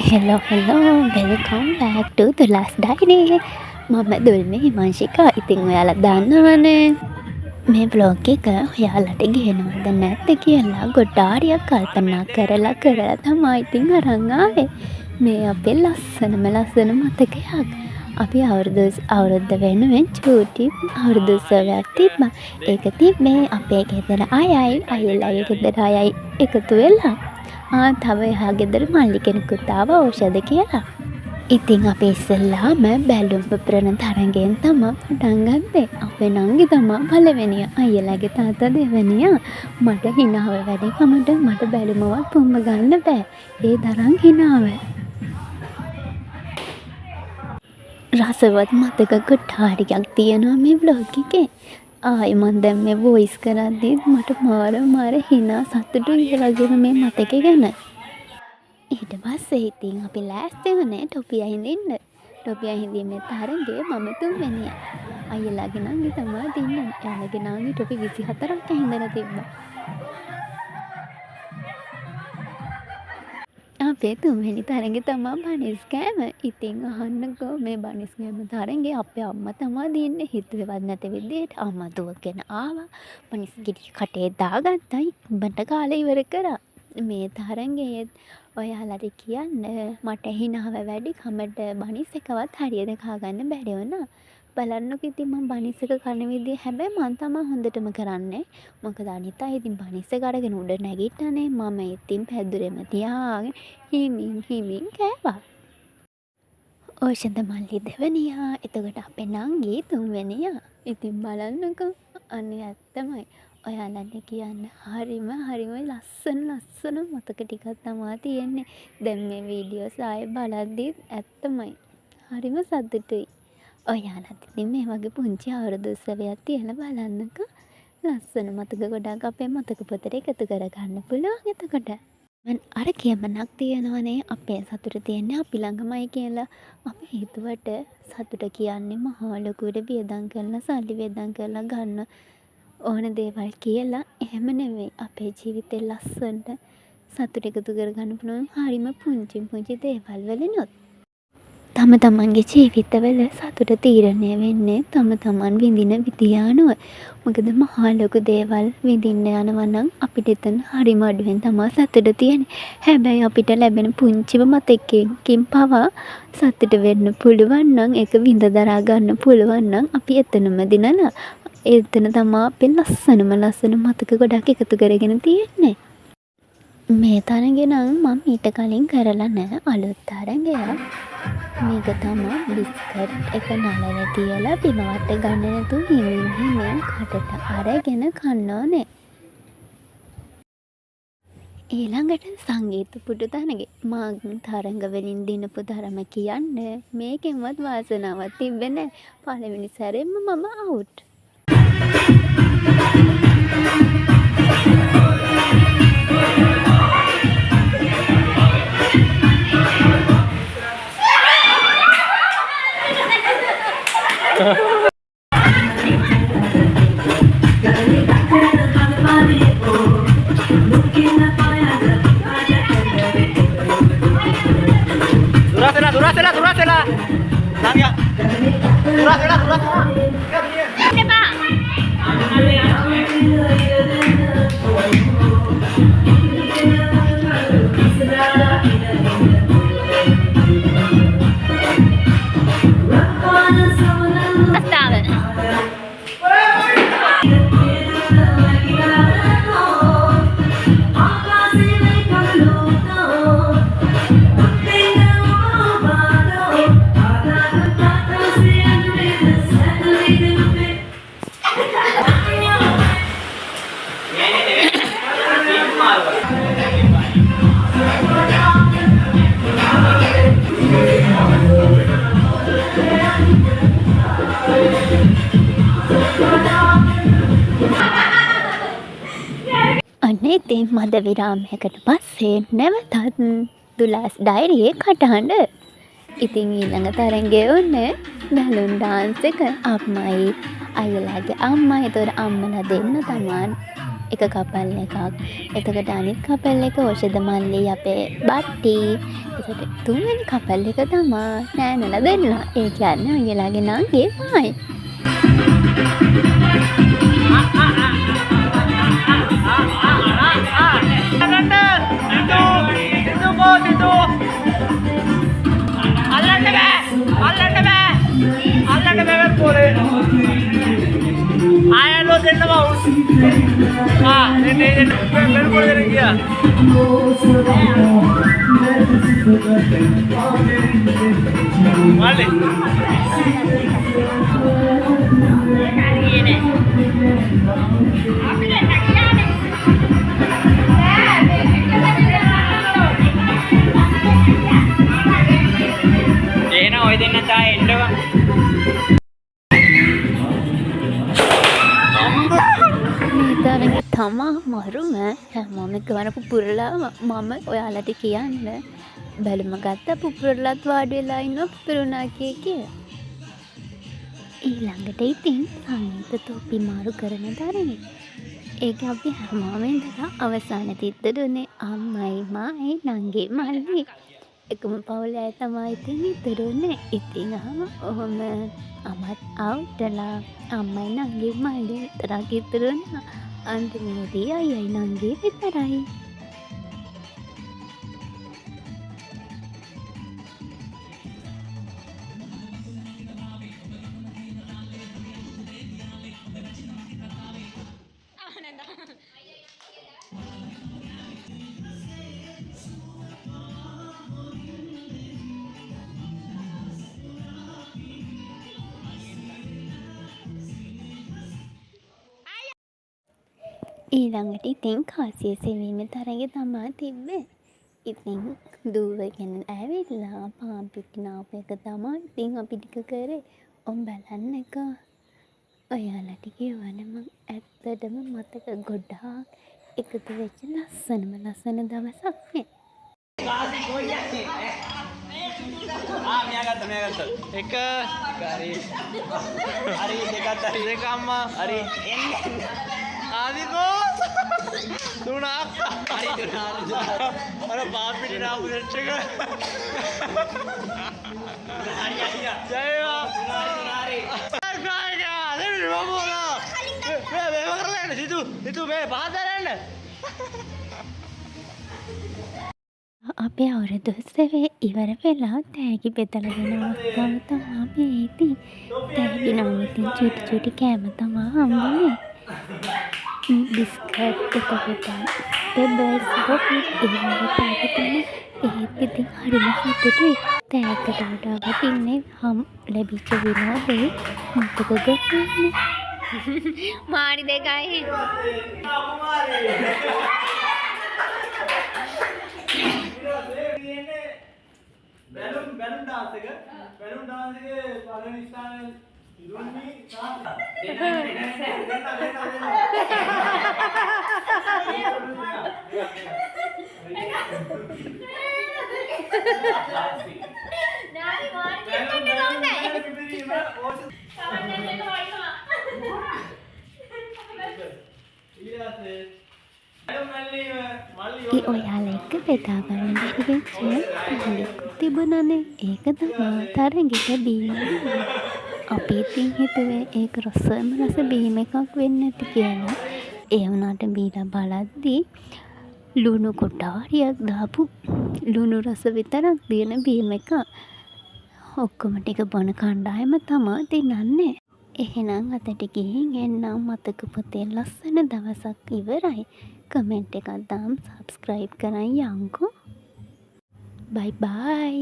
hello, welcome back to the last diary. මම දුල්මි හිමාංශිකා. ඉතින් ඔයාලා දන්නවනේ මේ vlog එක ඔයාලට ගේනවද නැද්ද කියලා ගොඩාරියක් කල්පනා කරලා තමයි ඉතින් අරන් ආවේ. මේ අපේ ලස්සන මතකයක්. අපි අවුරුද්ද වෙනුවෙන් චූටි අවුරුදු උත්සවයක් තිබ්බා. ඒක තිබ්බේ අපේ ගෙදර අයයි ගෙදර අයයි එකතු වෙලා. තව එහා ගෙදර මල්ලි කෙනෙකුත් ආවා ඖෂධ කියලා. ඉතින් අපි ඉස්සෙල්ලාම බැලුම් පුපුරන තරඟයෙන් තමයි පටන් ගත්තේ. අපේ නංගි තමයි පළවෙනියා. අයියලාගේ තාත්තා දෙවෙනියා. මට හිනාව වැඩි කමට මට බැලුමවත් පුම්බ ගන්න බෑ. ඒ තරම් හිනාව. රසවත් මතක කොටාරියක් තියෙනවා මේ vlog එකේ. මම දැන් මේ වොයිස් කරද්දී මට මාර හිනා සතුටුයි වගේම මේ මතකේ ගැන. ඊට පස්සේ ඉතින් අපි ලෑස්ති වුණේ ටොපියා හිඳින්න. ටොපියා හිඳීමේ තරඟේ මම තුන්වෙනියා. අයියලාගේ නංගි තමයි දින්නේ. එයාලගේ නංගි ටොපි 24ක් හිඳලා තිබ්බා. අපේ තුන්වෙනි තරඟේ තමයි බනිස් කෑම. ඉතින් අහන්නකෝ මේ බනිස් කෑම තරඟේ අපේ අම්මා තමයි දින්නේ. හිතුවේවත් නැති විදිහට අම්මා දුවගෙන ආවා. බනිස් ගෙඩි කටේ දාගත්තයි. බට කාලේ ඉවර කරා. මේ තරඟේ ඔයාලට කියන්න මට හිනාව වැඩි කමට බනිස් එකවත් හරියට කා ගන්න බැරි වුණා. බලන්නකො ඉතින් මම බනිස් එක කන විදිය හැබැයි මම තමයි හොඳටම කරන්නේ. මොකද අනිත් අය ඉතින් බනිස් එක අරගෙන උඩ නැගිට්ටනේ. මම ඉතින් පැදුරෙම තියාගෙන හිමින් කෑවා. ඖෂධ මල්ලි දෙවෙනියා. එතකොට අපේ නංගි තුන්වෙනියා. ඉතින් බලන්නකො අනේ ඇත්තමයි. ඔයාලට කියන්න හරිම ලස්සන මතක ටිකක් තමයි තියෙන්නේ. දැන් මේ වීඩියෝස් ආයේ බලද්දි ඇත්තමයි හරිම සතුටුයි. ඔයාලත් ඉතින් මේ වගේ පුංචි අවුරුදු උත්සවයක් තියලා බලන්නකෝ. ලස්සන මතක ගොඩක් අපේ මතක පොතට එකතු කරගන්න පුළුවන් එතකොට. මම අර කියමනක් තියෙනවනේ අපේ සතුට තියෙන්නේ අපි ළඟමයි කියලා. අපි හිතුවට සතුට කියන්නේ මහා ලොකුට වියදම් කරලා සල්ලි වියදම් කරලා ගන්න ඕන දේවල් කියලා. එහෙම නෙවෙයි. අපේ ජීවිතේ ලස්සනට සතුට එකතු කරගන්න පුළුවන් හරිම පුංචි දේවල් වලිනුත්. තම තමන්ගේ ජීවිතවල සතුට තීරණය වෙන්නේ තම තමන් විඳින විදිය අනුව. මොකද මහා ලොකු දේවල් විඳින්න යනවා නම් අපිට එතන හරිම අඩුවෙන් තමයි සතුට තියෙන්නේ. හැබැයි අපිට ලැබෙන පුංචිම මතකයකින් පවා සතුට වෙන්න පුළුවන් නම් ඒක විඳ දරා ගන්න පුළුවන් නම් අපි එතනම දිනලා එතන තමයි අපේ ලස්සන මතක ගොඩක් එකතු කරගෙන තියෙන්නේ. මේ තරඟේ නම් මම ඊට කලින් කරලා නැහැ අලුත් තරඟයක්. මේක තමයි බිස්කට් එක නලල තියලා බිමවට ගන්න නැතුව හිමින් කටට අරගෙන කන්න ඕනේ. ඊළඟට සංගීත පුටු තරඟේ මම තරඟ වලින් දිනපු ධර්ම කියන්නේ මේකෙන්වත් වාසනාවක් තිබ්බේ නැහැ. පළවෙනි සැරේම මම අවුට්. Durasela. Nangya. Durasela. අනේ ඉතින් මද විරාමයකට පස්සේ නැවතත් දුලාස් ඩයරියේ කටහඬ. ඉතින් ඊළඟ තරඟේ උන්නේ බැලුන් ඩාන්ස් එක. අම්මයි අයියලාගේ අම්මා. ඒතකොට අම්මලා දෙන්න තමයි එක කපල් එකක්. එතකොට අනිත් කපල් එක ඕෂධ මල්ලි අපේ බට්ටි. එතකොට තුන්වෙනි කපල් එක තමා නෑනලා දෙන්නා. ඒ කියන්නේ අයියලාගේ නංගි මයි. එහෙනම් ඔය දෙන්න තා එන්නවා. මේ තමා මරුම හැමෝම ගවන පුපුරලා මම ඔයාලට කියන්න බැලුම ගත්ත පුපුරලත් වාඩි වෙලා ඉන්නවා පුපුරුණා කිය. ඊළඟට ඉතින් සංගීත තොපි මාරු කරන තරමේ. ඒක අපි හැමෝම ඉඳලා අවසාන තිත්ත දුන්නේ අම්මයි මායි නංගි මල්ලි. එකම පවුලේ අය තමයි ඉතින් ඉතුරුනේ. ඉතින් ඔහොම අමත් අවුටලා අම්මයි නංගි මල්ලි විතරක් ඉතුරුනා. අන්තිමේදී අයියයි නංගි විතරයි. ඊළඟට ඉතින් කාසිය සෙවීමේ තරඟ තමා තිබ්බේ. ඉතින් දුවගෙන ඇවිල්ලා පාන් පිටි නාපු එක තමා ඉතින් අපි ටික කරේ. ඔම් බලන්නකෝ. ඔයාලට කියවනම ඇත්තටම මතක ගොඩාක් එකතු වෙච්ච ලස්සන දවසක් නේ. මෙයා ගත්තා. එක හරි. හරි දෙකත් හරි දෙක අම්මා. හරි. ආදිකෝ තුනක් හරි තුනක් අර බාපිට නාපු සෙට් එක හරි අයියා ජයවා හරි අපේ අවුරුදු උත්සවය ඉවර වෙලා තෑගි බෙදලා දෙන අවස්ථාව තමා මේ ඉතින්. තෑගි නම් ඉතින් චුටි කෑම තමා හම්බුනේ. බිස්කට් එතකොට පෙබල්ස් රොකට් ඒ වගේ තෑගි තමයි. ඒත් ඉතින් හරිම සතුටුයි. තෑග්ගට වඩා වටින්නේ ලැබිච්ච විනෝදේ මතක ගොඩනේ. මාරි දෙකයි. බැලුම් ඩාන්ස් එකේ පළවෙනි ස්ථානය දුන්නේ තාත්තා. ඔයාලා එක්ක බෙදා ගන්න බැරි වෙච්ච තාලෙකුත් තිබුණානේ. ඒක තමා තරගෙට බීම. අපි ඉතින් හිතුවේ ඒක රස බීම එකක් වෙන්න ඇති කියලා. ඒ වුණාට බීලා බලද්දී ලුණු කොටාරියක් දාපු ලුණු රස විතරක් දින බීම එක. ඔක්කොම ටික බොන කණ්ඩායම තමා දිනන්නේ. එහෙනම් අතට ගිහින් එන්නම් මතක පොතේ ලස්සන දවසක් ඉවරයි. කමෙන්ට් එකක් දාම් සබ්ස්ක්‍රයිබ් කරන් යන්කෝ. බයි බයි.